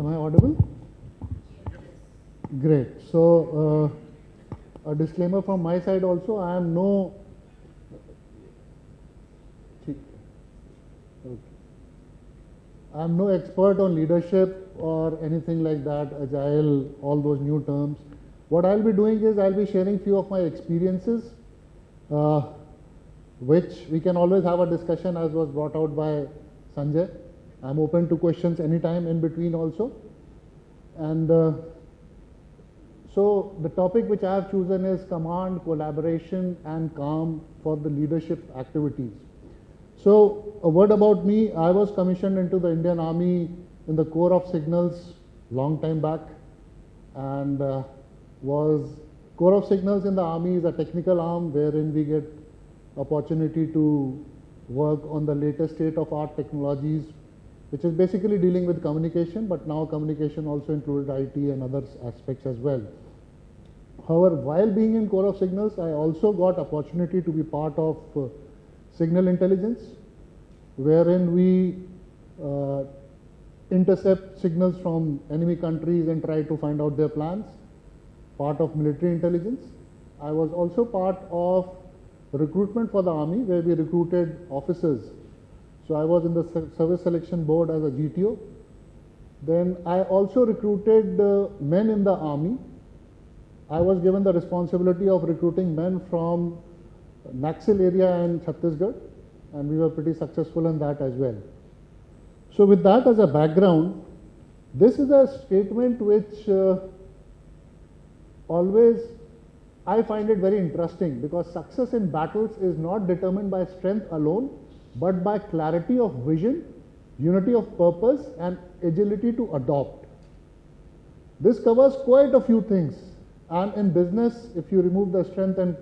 Am I audible? Great. So, a disclaimer from my side also, I am no expert on leadership or anything like that, Agile, all those new terms. What I'll be doing is I'll be sharing few of my experiences, which we can always have a discussion, as was brought out by Sanjay. I'm open to questions anytime in between also. And so the topic which I have chosen is command, collaboration and calm for the leadership activities. So a word about me. I was commissioned into the Indian Army in the Corps of Signals long time back, and Corps of Signals in the Army is a technical arm wherein we get opportunity to work on the latest state-of-art technologies, which is basically dealing with communication, but now communication also included IT and other aspects as well. However, while being in Corps of Signals, I also got opportunity to be part of signal intelligence, wherein we intercept signals from enemy countries and try to find out their plans, part of military intelligence. I was also part of recruitment for the Army, where we recruited officers. So I was in the service selection board as a GTO. Then I also recruited men in the Army. I was given the responsibility of recruiting men from Naxal area in Chhattisgarh, and we were pretty successful in that as well. So with that as a background, this is a statement which always I find it very interesting, because success in battles is not determined by strength alone, but by clarity of vision, unity of purpose and agility to adopt. This covers quite a few things, and in business, if you remove the strength and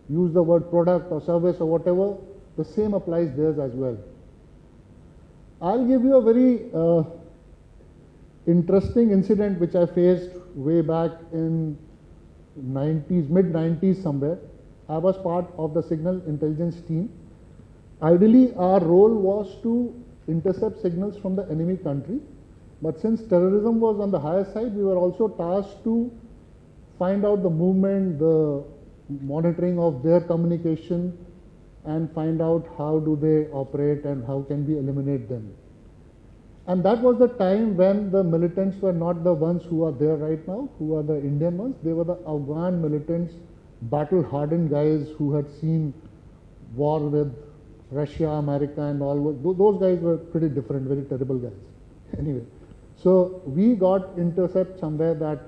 use the word product or service or whatever, the same applies there as well. I'll give you a very interesting incident which I faced way back in mid-90s somewhere. I was part of the signal intelligence team. Ideally, our role was to intercept signals from the enemy country, but since terrorism was on the higher side, we were also tasked to find out the movement, the monitoring of their communication, and find out how do they operate and how can we eliminate them. And that was the time when the militants were not the ones who are there right now, who are the Indian ones. They were the Afghan militants, battle-hardened guys who had seen war with Russia, America and all. Those guys were pretty different, very terrible guys. Anyway, so we got intercept somewhere that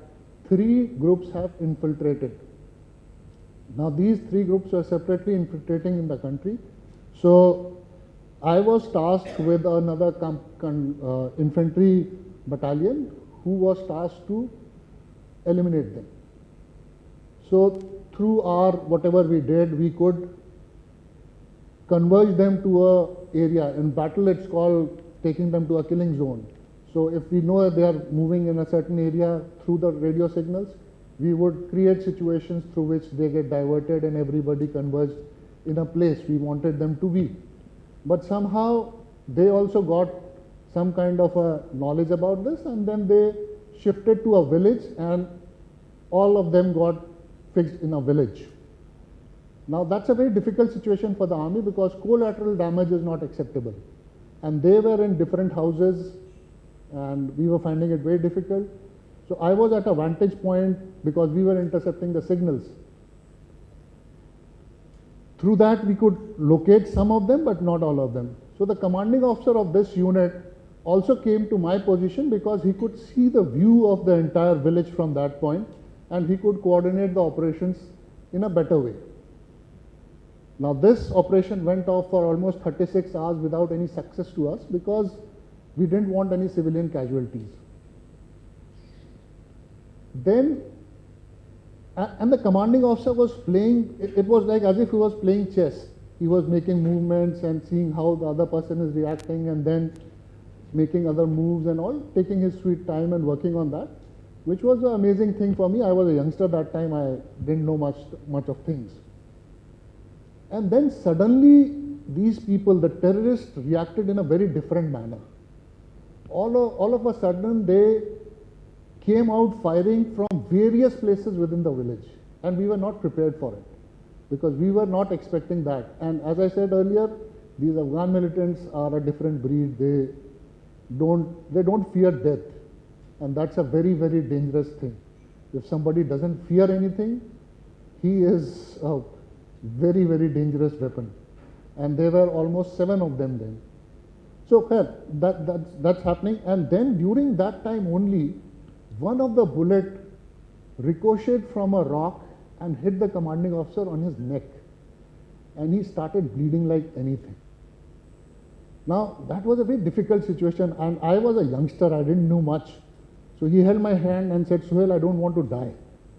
3 groups have infiltrated. Now these 3 groups were separately infiltrating in the country. So I was tasked with another infantry battalion who was tasked to eliminate them. So through our whatever we did, we could converge them to a area. In battle, it's called taking them to a killing zone. So if we know that they are moving in a certain area through the radio signals, we would create situations through which they get diverted and everybody converged in a place we wanted them to be. But somehow they also got some kind of a knowledge about this, and then they shifted to a village and all of them got fixed in a village. Now that's a very difficult situation for the army, because collateral damage is not acceptable. And they were in different houses and we were finding it very difficult. So I was at a vantage point because we were intercepting the signals. Through that we could locate some of them, but not all of them. So the commanding officer of this unit also came to my position because he could see the view of the entire village from that point, and he could coordinate the operations in a better way. Now this operation went off for almost 36 hours without any success to us, because we didn't want any civilian casualties. Then, and the commanding officer was playing, it was like as if he was playing chess. He was making movements and seeing how the other person is reacting, and then making other moves and all, taking his sweet time and working on that, which was an amazing thing for me. I was a youngster that time, I didn't know much of things. And then suddenly these people, the terrorists, reacted in a very different manner. All of a sudden they came out firing from various places within the village, and we were not prepared for it because we were not expecting that. And as I said earlier, these Afghan militants are a different breed. They don't fear death, and that's a very, very dangerous thing. If somebody doesn't fear anything, he is a very, very dangerous weapon. And there were almost 7 of them then. So that's happening. And then during that time only, one of the bullet ricocheted from a rock and hit the commanding officer on his neck. And he started bleeding like anything. Now, that was a very difficult situation, and I was a youngster, I didn't know much. So he held my hand and said, Suhail, I don't want to die.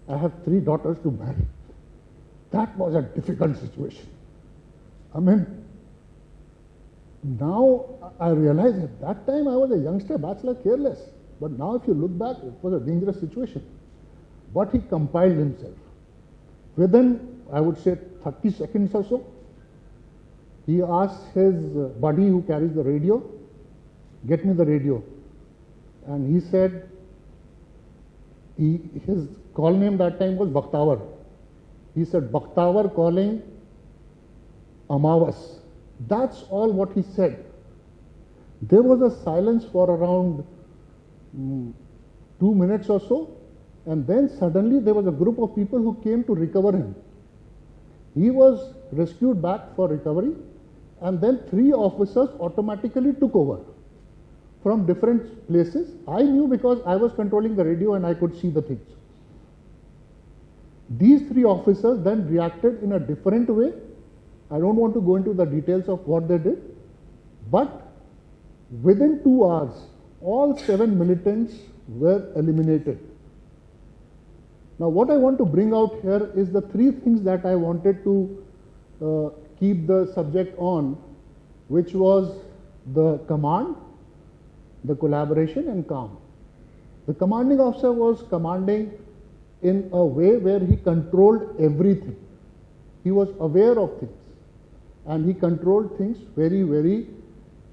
I have 3 daughters to marry. That was a difficult situation. I mean, now I realize at that time I was a youngster, bachelor, careless. But now if you look back, it was a dangerous situation. But he compiled himself. Within, I would say, 30 seconds or so, he asked his buddy who carries the radio, get me the radio. And he said, his call name that time was Bakhtawar. He said, Bakhtawar calling Amavas. That's all what he said. There was a silence for around 2 minutes or so, and then suddenly there was a group of people who came to recover him. He was rescued back for recovery, and then 3 officers automatically took over from different places. I knew because I was controlling the radio and I could see the things. These 3 officers then reacted in a different way. I don't want to go into the details of what they did, but within 2 hours, all 7 militants were eliminated. Now, what I want to bring out here is the 3 things that I wanted to keep the subject on, which was the command, the collaboration, and calm. The commanding officer was commanding in a way where he controlled everything. He was aware of things, and he controlled things very, very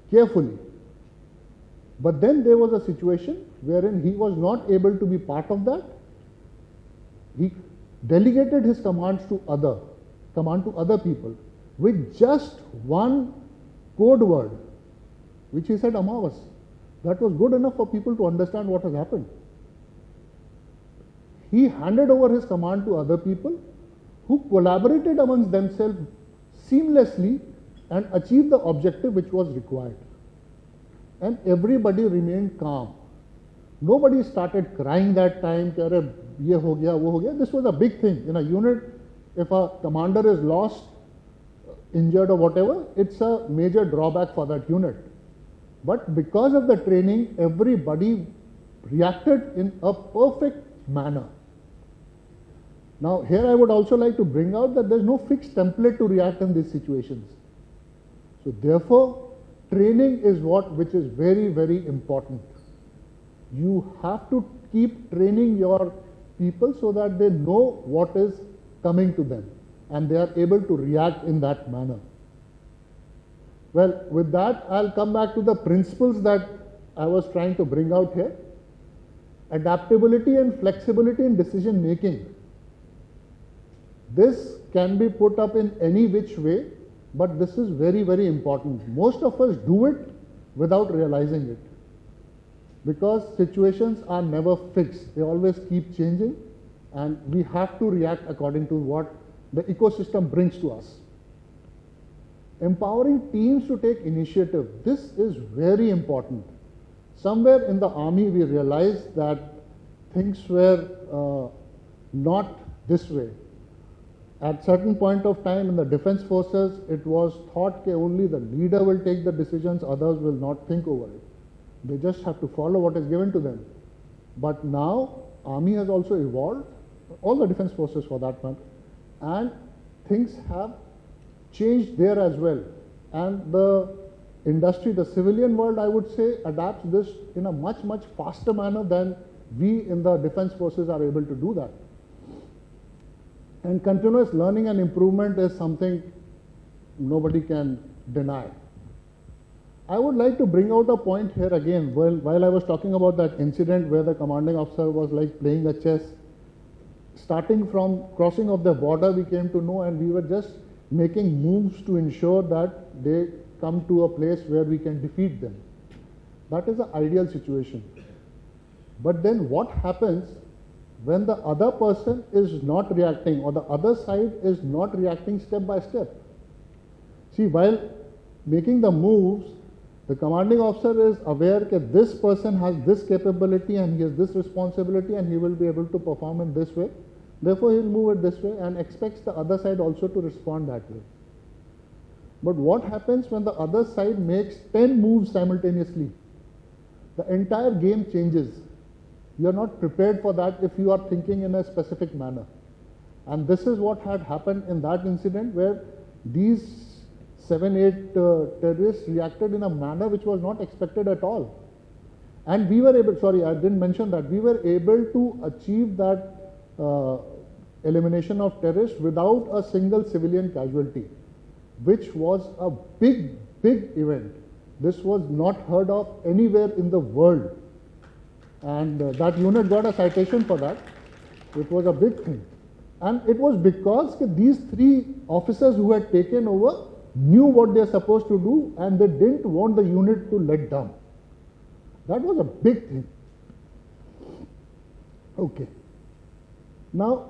carefully. But then there was a situation wherein he was not able to be part of that. He delegated his command to other people with just one code word, which he said Amavas. That was good enough for people to understand what has happened. He handed over his command to other people who collaborated amongst themselves seamlessly and achieved the objective which was required. And everybody remained calm. Nobody started crying that time, ye ho gaya, wo ho gaya. This was a big thing. In a unit, if a commander is lost, injured or whatever, it's a major drawback for that unit. But because of the training, everybody reacted in a perfect manner. Now, here I would also like to bring out that there's no fixed template to react in these situations. So therefore, training is which is very, very important. You have to keep training your people so that they know what is coming to them and they are able to react in that manner. Well, with that, I'll come back to the principles that I was trying to bring out here. Adaptability and flexibility in decision making. This can be put up in any which way, but this is very, very important. Most of us do it without realizing it, because situations are never fixed. They always keep changing, and we have to react according to what the ecosystem brings to us. Empowering teams to take initiative. This is very important. Somewhere in the army we realized that things were not this way. At certain point of time in the defense forces, it was thought that only the leader will take the decisions, others will not think over it. They just have to follow what is given to them. But now, army has also evolved, all the defense forces for that matter, and things have changed there as well. And the industry, the civilian world, I would say, adapts this in a much, much faster manner than we in the defense forces are able to do that. And continuous learning and improvement is something nobody can deny. I would like to bring out a point here again. While I was talking about that incident where the commanding officer was like playing a chess, starting from crossing of the border, we came to know, and we were just making moves to ensure that they come to a place where we can defeat them. That is the ideal situation. But then what happens when the other person is not reacting, or the other side is not reacting step by step? See, while making the moves, the commanding officer is aware that this person has this capability and he has this responsibility and he will be able to perform in this way. Therefore, he will move it this way and expects the other side also to respond that way. But what happens when the other side makes 10 moves simultaneously? The entire game changes. You are not prepared for that if you are thinking in a specific manner. And this is what had happened in that incident, where these 7-8 terrorists reacted in a manner which was not expected at all. And we were able, sorry, I didn't mention that, we were able to achieve that elimination of terrorists without a single civilian casualty, which was a big, big event. This was not heard of anywhere in the world. And that unit got a citation for that. It was a big thing. And it was because these 3 officers who had taken over knew what they are supposed to do, and they didn't want the unit to let down. That was a big thing. Okay. Now,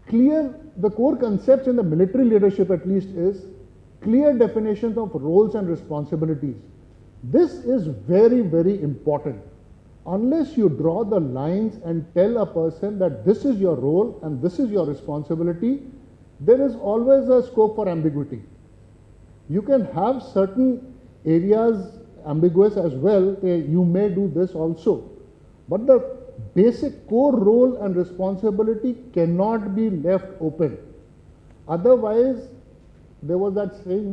the core concepts in the military leadership at least is clear definitions of roles and responsibilities. This is very, very important. Unless you draw the lines and tell a person that this is your role and this is your responsibility, there is always a scope for ambiguity. You can have certain areas ambiguous as well. You may do this also. But the basic core role and responsibility cannot be left open. Otherwise, there was that saying,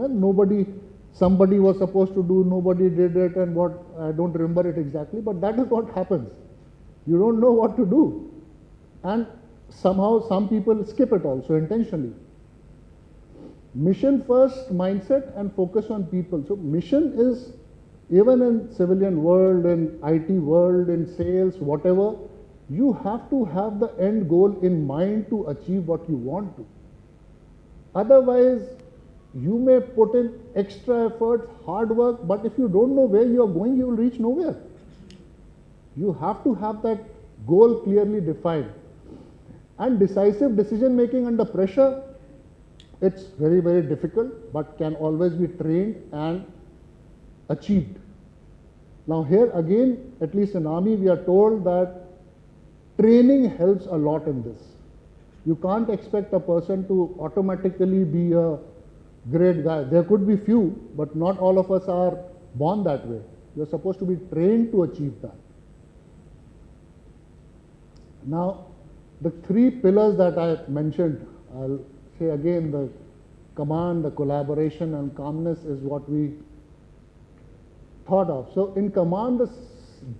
somebody was supposed to do, nobody did it, and what, I don't remember it exactly, but that is what happens. You don't know what to do. And somehow some people skip it also intentionally. Mission first mindset and focus on people. So mission is, even in civilian world, in IT world, in sales, whatever, you have to have the end goal in mind to achieve what you want to. Otherwise, you may put in extra effort, hard work, but if you don't know where you are going, you will reach nowhere. You have to have that goal clearly defined. And decisive decision making under pressure, it's very, very difficult, but can always be trained and achieved. Now here again, at least in Army, we are told that training helps a lot in this. You can't expect a person to automatically be a great guy. There could be few, but not all of us are born that way. You're supposed to be trained to achieve that. Now, the 3 pillars that I mentioned, I'll say again, the command, the collaboration, and calmness is what we thought of. So in command, the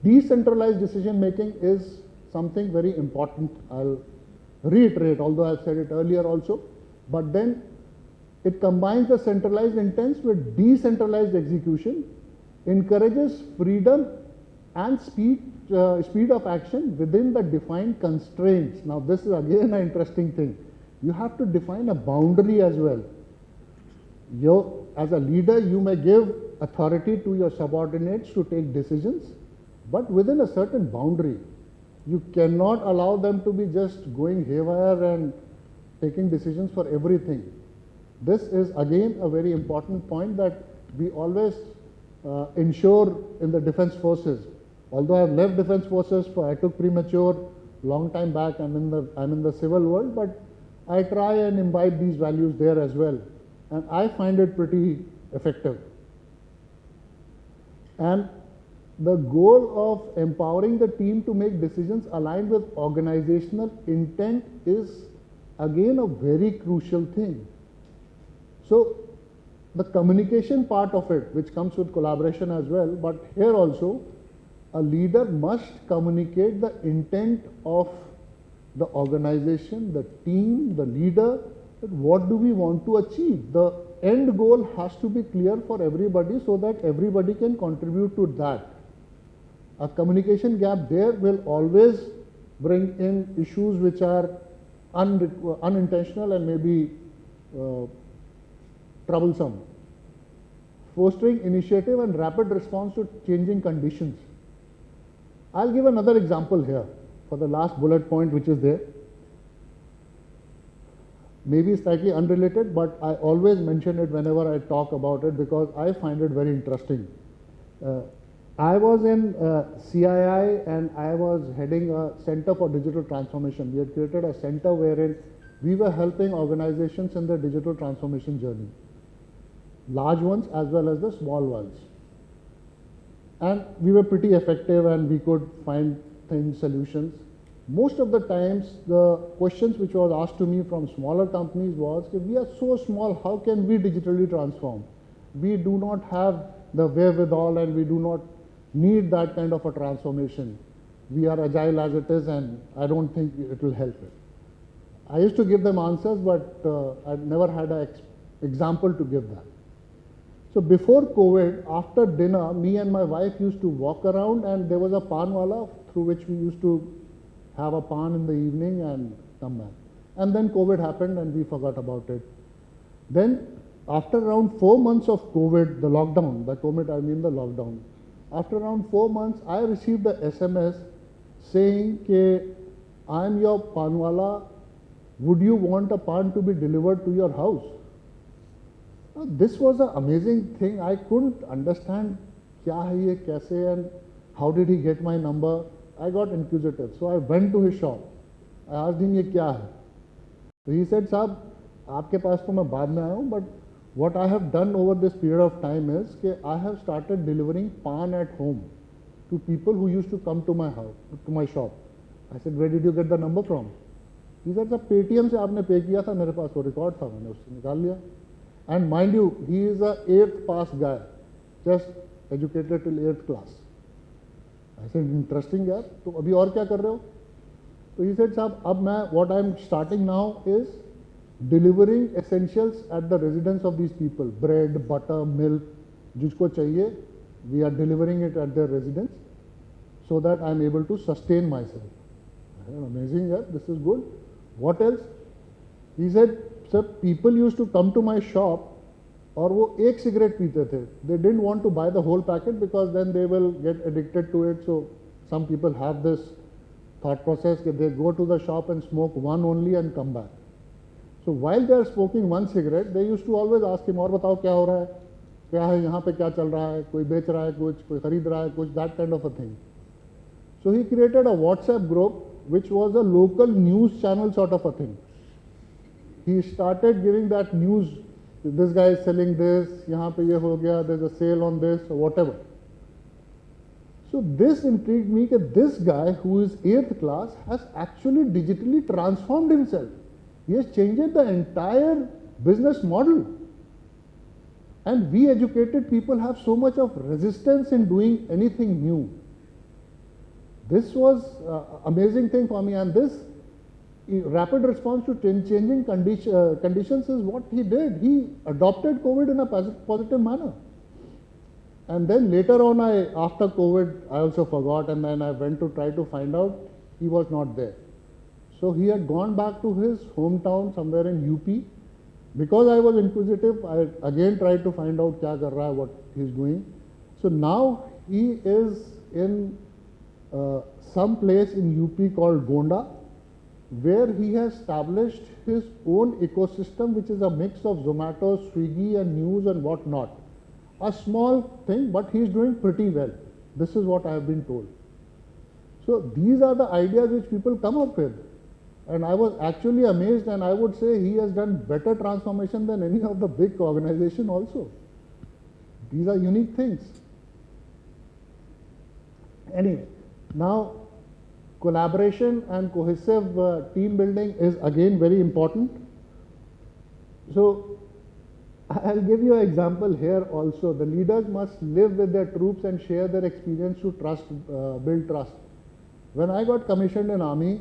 decentralized decision making is something very important. I'll reiterate, although I've said it earlier also, but then it combines the centralized intents with decentralized execution, encourages freedom and speed of action within the defined constraints. Now this is again an interesting thing. You have to define a boundary as well. As a leader, you may give authority to your subordinates to take decisions, but within a certain boundary. You cannot allow them to be just going haywire and taking decisions for everything. This is again a very important point that we always ensure in the defense forces. Although I've left defense forces I took premature long time back, I'm in the civil world, but I try and imbibe these values there as well. And I find it pretty effective. And the goal of empowering the team to make decisions aligned with organizational intent is again a very crucial thing. So the communication part of it, which comes with collaboration as well, but here also a leader must communicate the intent of the organization, the team, the leader, that what do we want to achieve, the end goal has to be clear for everybody so that everybody can contribute to that. A communication gap there will always bring in issues which are unintentional and maybe troublesome. Fostering initiative and rapid response to changing conditions. I'll give another example here for the last bullet point which is there. Maybe slightly unrelated, but I always mention it whenever I talk about it because I find it very interesting. I was in CII and I was heading a center for digital transformation. We had created a center wherein we were helping organizations in their digital transformation journey, large ones as well as the small ones. And we were pretty effective and we could find solutions. Most of the times, the questions which was asked to me from smaller companies was, we are so small, how can we digitally transform? We do not have the wherewithal and we do not need that kind of a transformation. We are agile as it is and I don't think it will help it. I used to give them answers, but I never had an example to give that. So before COVID, after dinner, me and my wife used to walk around and there was a pan wala through which we used to have a pan in the evening and come back. And then COVID happened and we forgot about it. Then after around 4 months of COVID, the lockdown, by COVID I mean the lockdown. After around 4 months, I received a SMS saying, I am your pan wala, would you want a pan to be delivered to your house? Now, this was an amazing thing. I couldn't understand kya hai ye, kaise, and how did he get my number. I got inquisitive. So I went to his shop. I asked him, ye kya hai? So he said, Saab, aapke paas to main baad mein aaya hu, but what I have done over this period of time is that I have started delivering pan at home to people who used to come to my house, to my shop. I said, where did you get the number from? He said, sir, Paytm se aapne pay kiya tha, mere paas wo record tha, maine usse nikal liya. And mind you, he is a 8th pass guy, just educated till 8th class. I said, interesting yaar, to abhi aur kya kar rahe ho? So he said, Saab, what I am starting now is delivering essentials at the residence of these people. Bread, butter, milk, jisko chahiye, we are delivering it at their residence so that I am able to sustain myself. I said, amazing yaar, this is good. What else? He said, sir, people used to come to my shop और वो एक cigarette पीते थे. They didn't want to buy the whole packet because then they will get addicted to it. So some people have this thought process that they go to the shop and smoke one only and come back. So while they are smoking one cigarette, they used to always ask him, और बताओ क्या हो रहा है, क्या है यहाँ पे क्या चल रहा है, कोई बेच रहा है कुछ, कोई खरीद रहा है कुछ, that kind of a thing. So he created a WhatsApp group which was a local news channel sort of a thing. He started giving that news, this guy is selling this, यहाँ पे ये हो गया, there's a sale on this, or whatever. So this intrigued me that this guy who is 8th class has actually digitally transformed himself. He has changed the entire business model. And we educated people have so much of resistance in doing anything new. This was an amazing thing for me, and this rapid response to changing conditions is what he did. He adopted COVID in a positive manner. And then later on, after COVID, I also forgot, and then I went to try to find out, he was not there. So he had gone back to his hometown somewhere in UP. Because I was inquisitive, I again tried to find out kya kar raha hai, what he's doing. So now he is in some place in UP called Gonda, where he has established his own ecosystem, which is a mix of Zomato, Swiggy and news and whatnot. A small thing, but he is doing pretty well. This is what I have been told. So these are the ideas which people come up with. And I was actually amazed, and I would say he has done better transformation than any of the big organization also. These are unique things. Anyway, now collaboration and cohesive team building is again very important. So I'll give you an example here also. The leaders must live with their troops and share their experience to build trust. When I got commissioned in Army,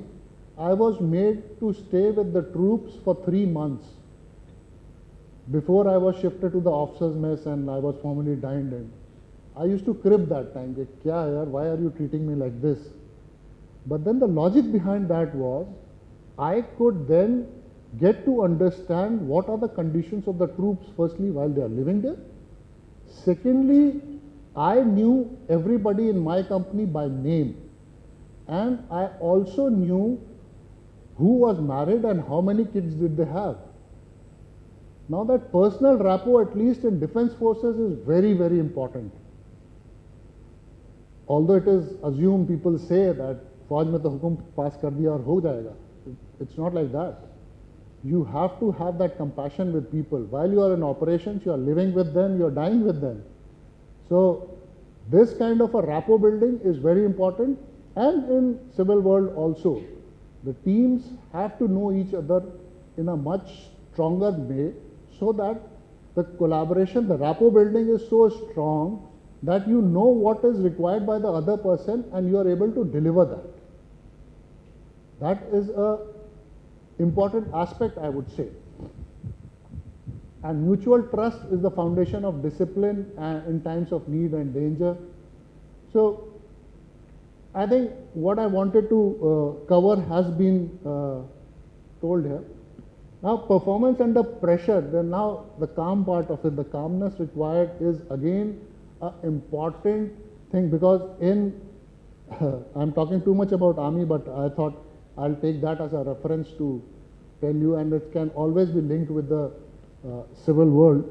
I was made to stay with the troops for 3 months. before I was shifted to the officers mess and I was formally dined in, I used to crib that time, कि क्या यार, why are you treating me like this? But then the logic behind that was, I could then get to understand what are the conditions of the troops, firstly, while they are living there. Secondly, I knew everybody in my company by name. And I also knew who was married and how many kids did they have. Now that personal rapport, at least in defense forces, is very, very important. Although it is assumed, people say that फौज में तो हुक्म पास कर दिया और हो जाएगा. It's not like that. You have to have that compassion with people. While you are in operations, you are living with them, you are dying with them. So this kind of a rapport building is very important. And in civil world also, the teams have to know each other in a much stronger way, so that the collaboration, the rapport building is so strong that you know what is required by the other person and you are able to deliver that. That is a important aspect, I would say. And mutual trust is the foundation of discipline in times of need and danger. So I think what I wanted to cover has been told here. Now, performance under pressure, then now the calm part of it, the calmness required is again an important thing, because in, I'm talking too much about army, but I thought I'll take that as a reference to tell you, and it can always be linked with the civil world.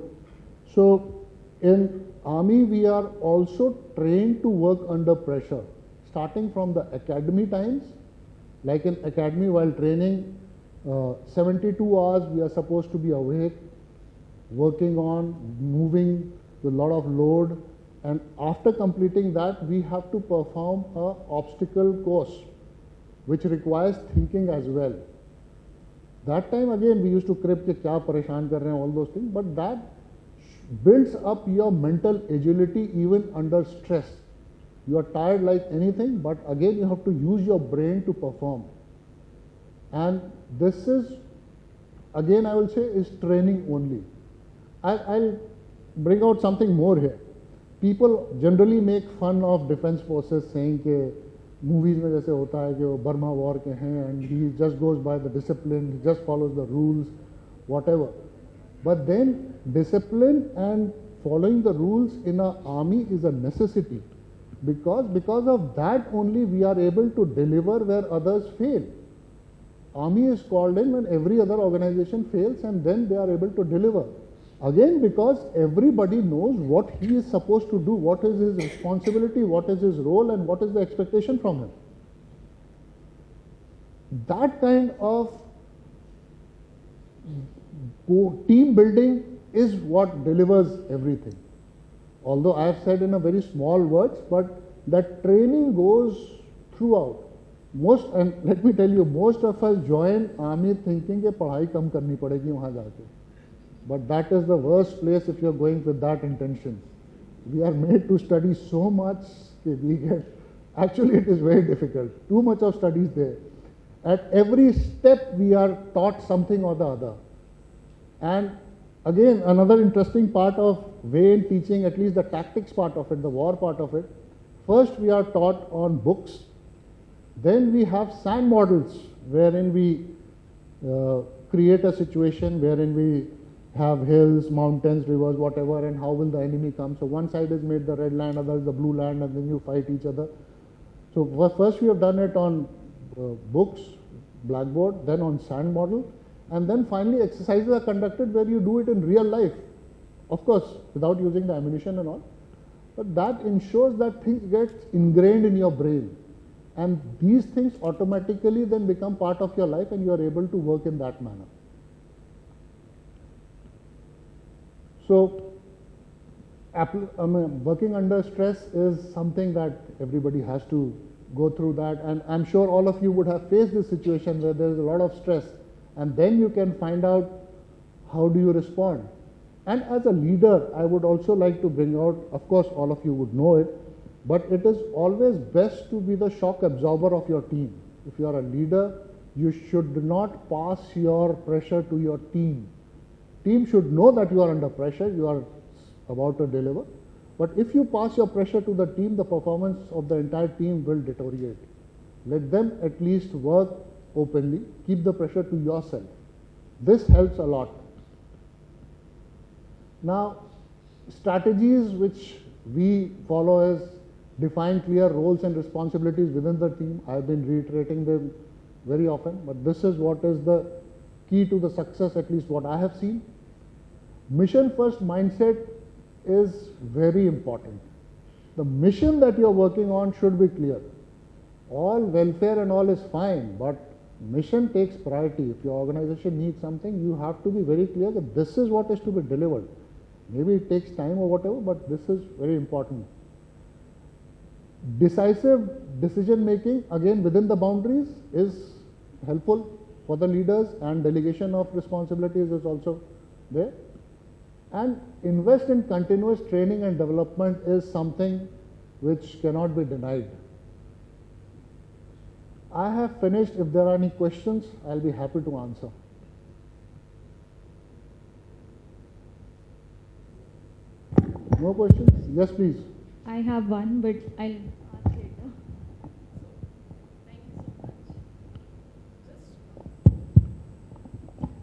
So in army, we are also trained to work under pressure, starting from the academy times. Like in academy, while training, 72 hours we are supposed to be awake, working on, moving with a lot of load, and after completing that, we have to perform an obstacle course, which requires thinking as well. That time again we used to crib कि क्या परेशान कर रहे हैं, all those things, but that builds up your mental agility even under stress. You are tired like anything, but again you have to use your brain to perform. And this is, again I will say, is training only. I'll bring out something more here. People generally make fun of defense forces, saying कि movies में जैसे होता है कि वो Burma war के हैं and he just goes by the discipline, he just follows the rules, whatever. But then discipline and following the rules in an army is a necessity, because of that only we are able to deliver where others fail. Army is called in when every other organization fails, and then they are able to deliver. Again, because everybody knows what he is supposed to do, what is his responsibility, what is his role, and what is the expectation from him. That kind of team building is what delivers everything. Although I have said in a very small words, but that training goes throughout. Most, and let me tell you, most of us join army thinking कि पढ़ाई कम करनी पड़ेगी वहाँ जाके. But that is the worst place if you are going with that intention. We are made to study so much that we get, actually it is very difficult. Too much of studies there. At every step we are taught something or the other. And again, another interesting part of way in teaching, at least the tactics part of it, the war part of it. First we are taught on books. Then we have sand models wherein we create a situation wherein we have hills, mountains, rivers, whatever, and how will the enemy come. So one side is made the red land, other is the blue land, and then you fight each other. So first we have done it on books, blackboard, then on sand model, and then finally exercises are conducted where you do it in real life. Of course, without using the ammunition and all. But that ensures that things get ingrained in your brain. And these things automatically then become part of your life and you are able to work in that manner. So, working under stress is something that everybody has to go through that, and I'm sure all of you would have faced this situation where there is a lot of stress, and then you can find out how do you respond. And as a leader, I would also like to bring out, of course all of you would know it, but it is always best to be the shock absorber of your team. If you are a leader, you should not pass your pressure to your team. Team should know that you are under pressure, you are about to deliver. But if you pass your pressure to the team, the performance of the entire team will deteriorate. Let them at least work openly. Keep the pressure to yourself. This helps a lot. Now, strategies which we follow is define clear roles and responsibilities within the team. I've been reiterating them very often, but this is what is the key to the success, at least what I have seen. Mission first mindset is very important. The mission that you're working on should be clear. All welfare and all is fine, but mission takes priority. If your organization needs something, you have to be very clear that this is what is to be delivered. Maybe it takes time or whatever, but this is very important. Decisive decision making, again within the boundaries, is helpful for the leaders, and delegation of responsibilities is also there. And invest in continuous training and development is something which cannot be denied. I have finished. If there are any questions, I'll be happy to answer. No questions? Yes, please. I have one, but I'll ask later.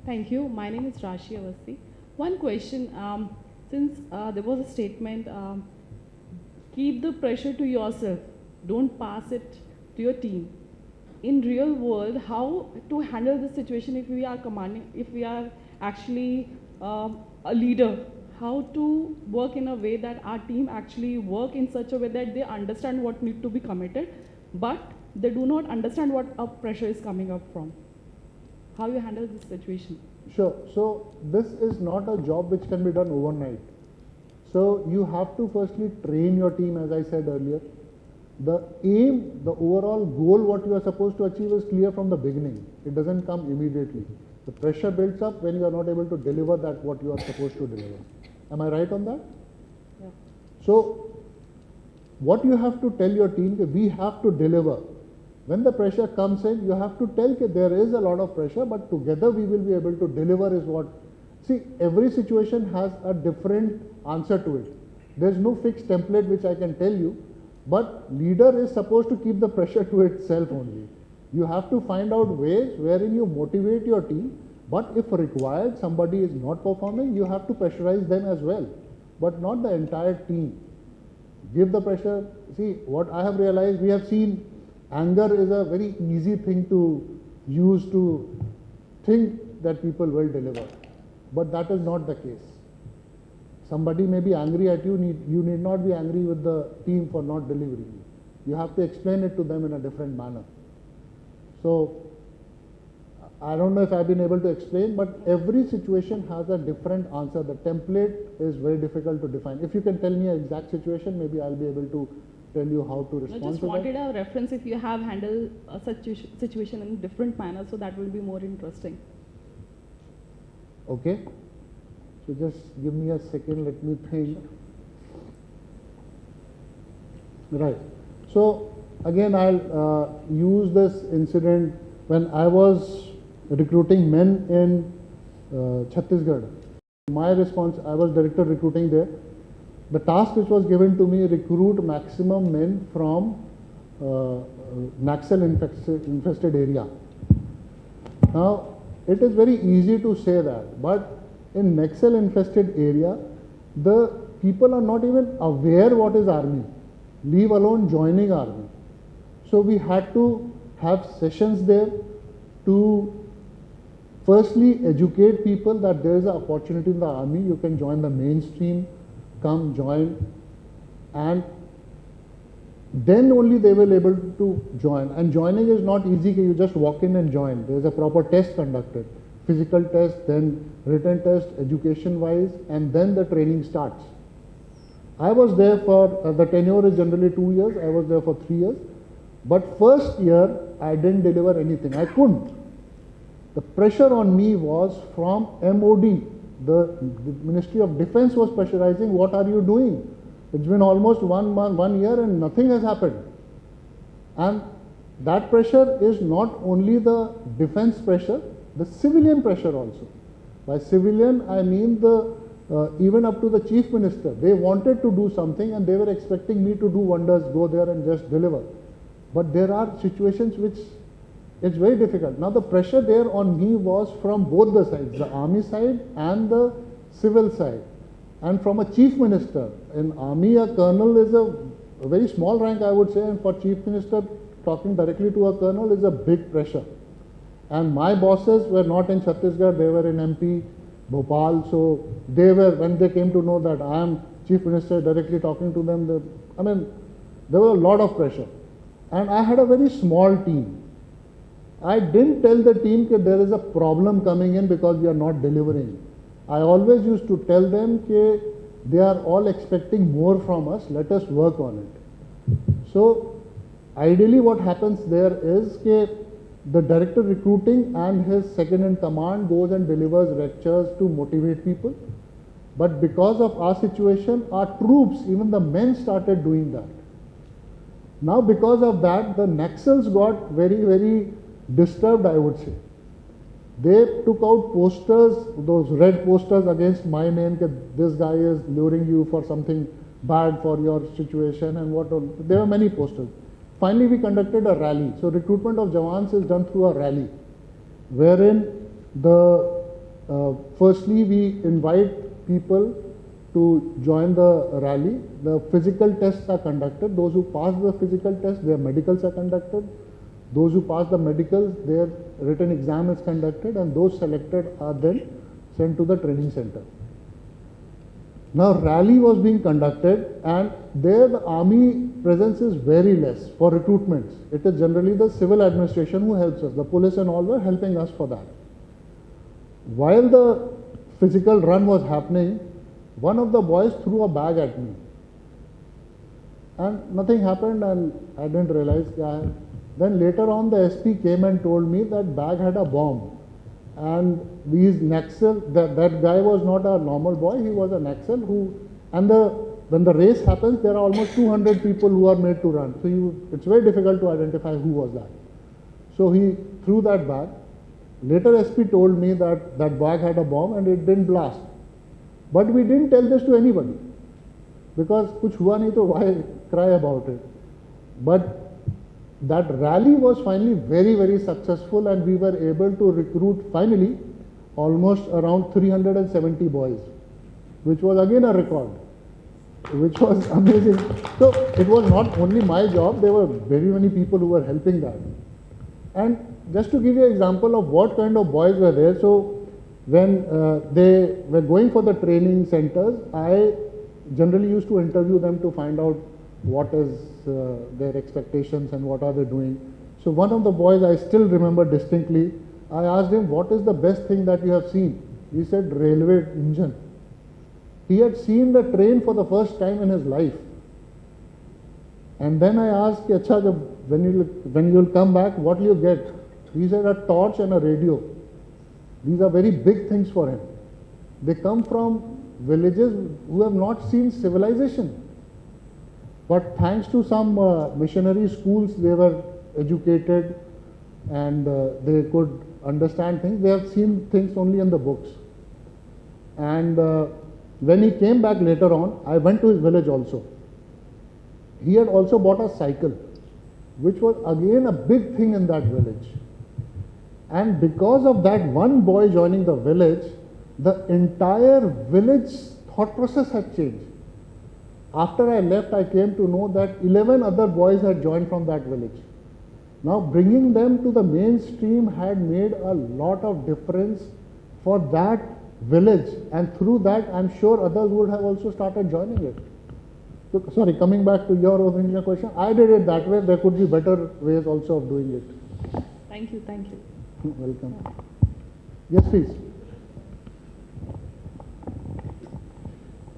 Thank you. My name is Rashi Avasti. One question, since there was a statement, keep the pressure to yourself, don't pass it to your team. In real world, how to handle this situation if we are commanding, if we are actually a leader, how to work in a way that our team actually work in such a way that they understand what need to be committed, but they do not understand what pressure is coming up from. How you handle this situation? Sure. So this is not a job which can be done overnight. So you have to firstly train your team, as I said earlier. The aim, the overall goal, what you are supposed to achieve is clear from the beginning. It doesn't come immediately. The pressure builds up when you are not able to deliver that what you are supposed to deliver. Am I right on that? Yeah. So what you have to tell your team is we have to deliver. When the pressure comes in, you have to tell that there is a lot of pressure, but together we will be able to deliver is what. See, every situation has a different answer to it. There's no fixed template which I can tell you, but leader is supposed to keep the pressure to itself only. You have to find out ways wherein you motivate your team, but if required, somebody is not performing, you have to pressurize them as well, but not the entire team. Give the pressure. See, what I have realized, we have seen anger is a very easy thing to use to think that people will deliver, but that is not the case. Somebody may be angry at you, you need not be angry with the team for not delivering. You have to explain it to them in a different manner. So, I don't know if I've been able to explain, but every situation has a different answer. The template is very difficult to define. If you can tell me an exact situation, maybe I'll be able to tell you how to respond to that. I just wanted a reference if you have handled such situation in different manner, so that will be more interesting. Okay. So just give me a second, let me think. Right. So again, I'll use this incident when I was recruiting men in Chhattisgarh. My response, I was director recruiting there. The task which was given to me, recruit maximum men from Naxal infested area. Now, it is very easy to say that, but in Naxal infested area, the people are not even aware what is army, leave alone joining army. So we had to have sessions there to firstly educate people that there is an opportunity in the army, you can join the mainstream, come join, and then only they will able to join. And joining is not easy, you just walk in and join. There is a proper test conducted, physical test, then written test, education wise, and then the training starts. I was there for, the tenure is generally 2 years, I was there for 3 years, but first year I didn't deliver anything, I couldn't. The pressure on me was from MOD, the Ministry of Defense was pressurizing, what are you doing? It's been almost 1 month, 1 year and nothing has happened. And that pressure is not only the defense pressure, the civilian pressure also. By civilian, I mean the even up to the chief minister. They wanted to do something and they were expecting me to do wonders, go there and just deliver. But there are situations which it's very difficult. Now the pressure there on me was from both the sides, the army side and the civil side. And from a chief minister. In army, a colonel is a very small rank, I would say, and for chief minister, talking directly to a colonel is a big pressure. And my bosses were not in Chhattisgarh, they were in MP, Bhopal, so they were, when they came to know that I am chief minister directly talking to them, there was a lot of pressure. And I had a very small team. I didn't tell the team that there is a problem coming in because we are not delivering. I always used to tell them that they are all expecting more from us, let us work on it. So ideally what happens there is that the director recruiting and his second in command goes and delivers lectures to motivate people. But because of our situation, our troops, even the men, started doing that. Now because of that, the Naxals got very, very disturbed, I would say. They took out posters, those red posters against my name, that this guy is luring you for something bad for your situation and what all. There were many posters. Finally, we conducted a rally. So recruitment of Jawans is done through a rally, wherein firstly we invite people to join the rally. The physical tests are conducted. Those who pass the physical test, their medicals are conducted. Those who pass the medicals, their written exam is conducted, and those selected are then sent to the training center. Now rally was being conducted, and there the army presence is very less for recruitments. It is generally the civil administration who helps us. The police and all were helping us for that. While the physical run was happening, one of the boys threw a bag at me. And nothing happened, and I didn't realize. Then later on the SP came and told me that bag had a bomb. And these Naxal, that guy was not a normal boy, he was a Naxal who, and when the race happens, there are almost 200 people who are made to run. So it's very difficult to identify who was that. So he threw that bag. Later SP told me that that bag had a bomb and it didn't blast. But we didn't tell this to anybody. Because kuch hua nahi to why cry about it. But that rally was finally very, very successful, and we were able to recruit finally almost around 370 boys, which was again a record, which was amazing. So it was not only my job, there were very many people who were helping that. And just to give you an example of what kind of boys were there, so when they were going for the training centers, I generally used to interview them to find out what is their expectations and what are they doing. So one of the boys I still remember distinctly, I asked him, what is the best thing that you have seen? He said, railway engine. He had seen the train for the first time in his life. And then I asked, Acha, when you will come back, what will you get? He said, a torch and a radio. These are very big things for him. They come from villages who have not seen civilization. But thanks to some missionary schools, they were educated and they could understand things. They have seen things only in the books. And when he came back later on, I went to his village also. He had also bought a cycle, which was again a big thing in that village. And because of that one boy joining the village, the entire village thought process had changed. After I left, I came to know that 11 other boys had joined from that village. Now bringing them to the mainstream had made a lot of difference for that village, and through that I'm sure others would have also started joining it. So, sorry, coming back to your original question, I did it that way. There could be better ways also of doing it. Thank you. Welcome. Yes, please.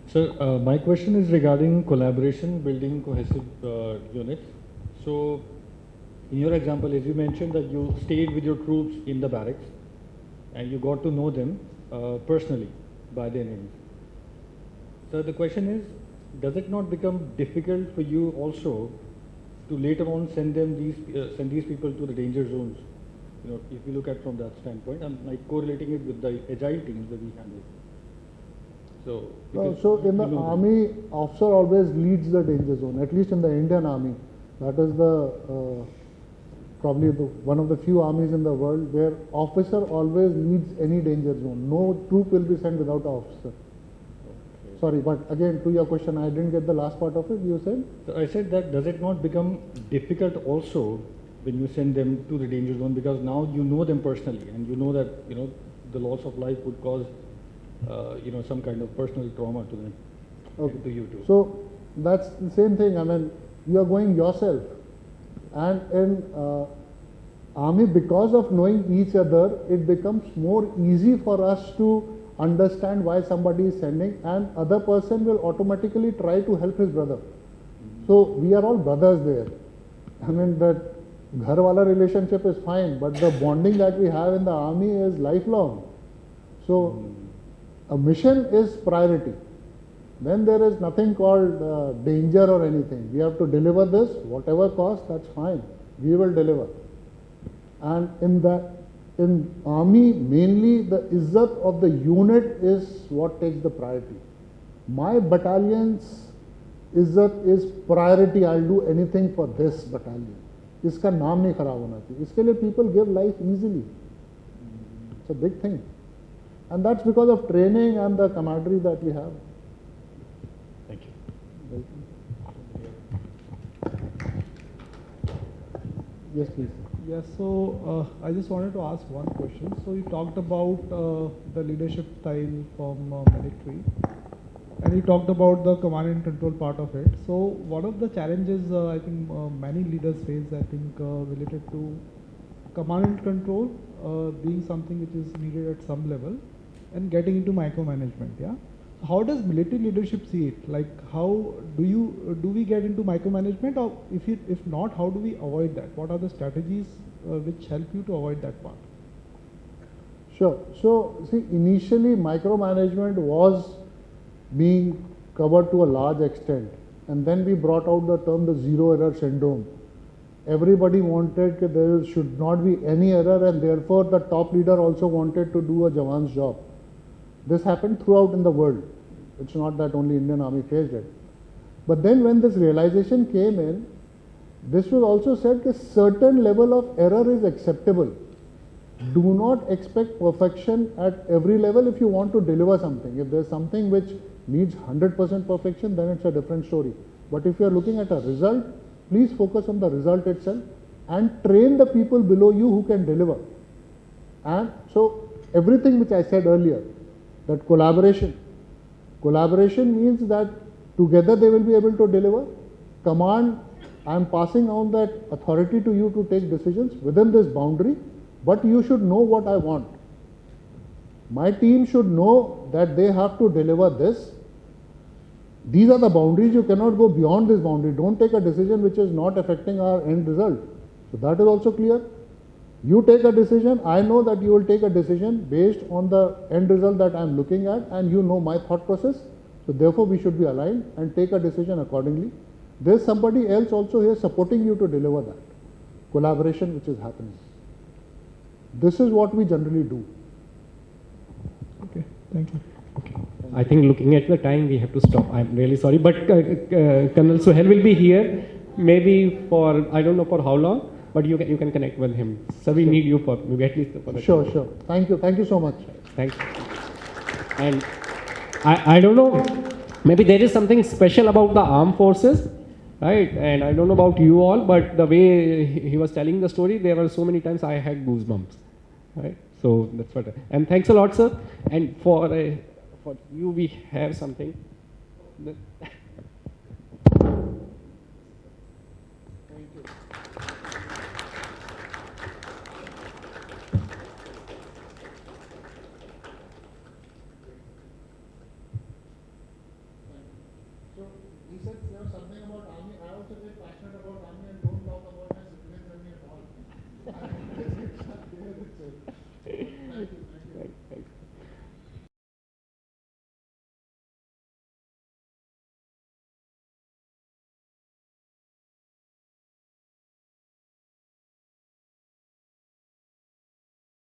Sir, my question is regarding collaboration, building cohesive units. So, in your example, as you mentioned that you stayed with your troops in the barracks and you got to know them personally by their names. So the question is, does it not become difficult for you also to later on send these people to the danger zones? if you look at from that standpoint, I'm like correlating it with the agile teams that we handle. So, So in the army, officer always leads the danger zone, at least in the Indian army. That is the probably one of the few armies in the world where officer always leads any danger zone. No troop will be sent without an officer. Okay. Sorry, but again, to your question, I didn't get the last part of it. You said? So I said that does it not become difficult also when you send them to the danger zone, because now you know them personally and you know that the loss of life would cause some kind of personal trauma to them, Okay. to you too. So that's the same thing. I mean, you are going yourself, and in army, because of knowing each other, it becomes more easy for us to understand why somebody is sending, and other person will automatically try to help his brother. So we are all brothers there. I mean, that ghar wala relationship is fine, but the bonding that we have in the army is lifelong. So a mission is priority. Then there is nothing called danger or anything. We have to deliver this, whatever cost, that's fine. We will deliver. And in army, mainly the izzat of the unit is what takes the priority. My battalion's izzat is priority. I'll do anything for this battalion. इसका नाम नहीं खराब होना चाहिए. इसके लिए people give life easily. It's a big thing. And that's because of training and the camaraderie that we have. Thank you. Yes, please. Yes, so I just wanted to ask one question. So you talked about the leadership style from military, and you talked about the command and control part of it. So one of the challenges I think many leaders face, I think related to command and control being something which is needed at some level, and getting into micromanagement. Yeah. How does military leadership see it? Like, how do we get into micromanagement, or if not, how do we avoid that? What are the strategies which help you to avoid that part? Sure. So, see, initially micromanagement was being covered to a large extent, and then we brought out the term the zero error syndrome. Everybody wanted that there should not be any error, and therefore the top leader also wanted to do a Jawan's job. This happened throughout in the world. It's not that only Indian Army faced it. But then when this realization came in, this was also said that certain level of error is acceptable. Do not expect perfection at every level if you want to deliver something. If there's something which needs 100% perfection, then it's a different story. But if you're looking at a result, please focus on the result itself and train the people below you who can deliver. And so everything which I said earlier, that collaboration means that together they will be able to deliver. Command, I am passing on that authority to you to take decisions within this boundary, but you should know what I want. My team should know that they have to deliver this. These are the boundaries. You cannot go beyond this boundary. Don't take a decision which is not affecting our end result. So that is also clear. You take a decision, I know that you will take a decision based on the end result that I am looking at, and you know my thought process. So therefore we should be aligned and take a decision accordingly. There is somebody else also here supporting you to deliver that. Collaboration which is happening. This is what we generally do. Okay, thank you. Okay. I think looking at the time, we have to stop. I'm really sorry, but Colonel Suhail will be here, maybe for, I don't know for how long, but you can connect with him. So we need you for maybe at least for the Sure. Thank you so much. Thanks. And I don't know, maybe there is something special about the armed forces, right? And I don't know about you all, but the way he was telling the story, there were so many times I had goosebumps, right? So that's what. And thanks a lot, sir. And for you, we have something. So he said something about army. I also get passionate about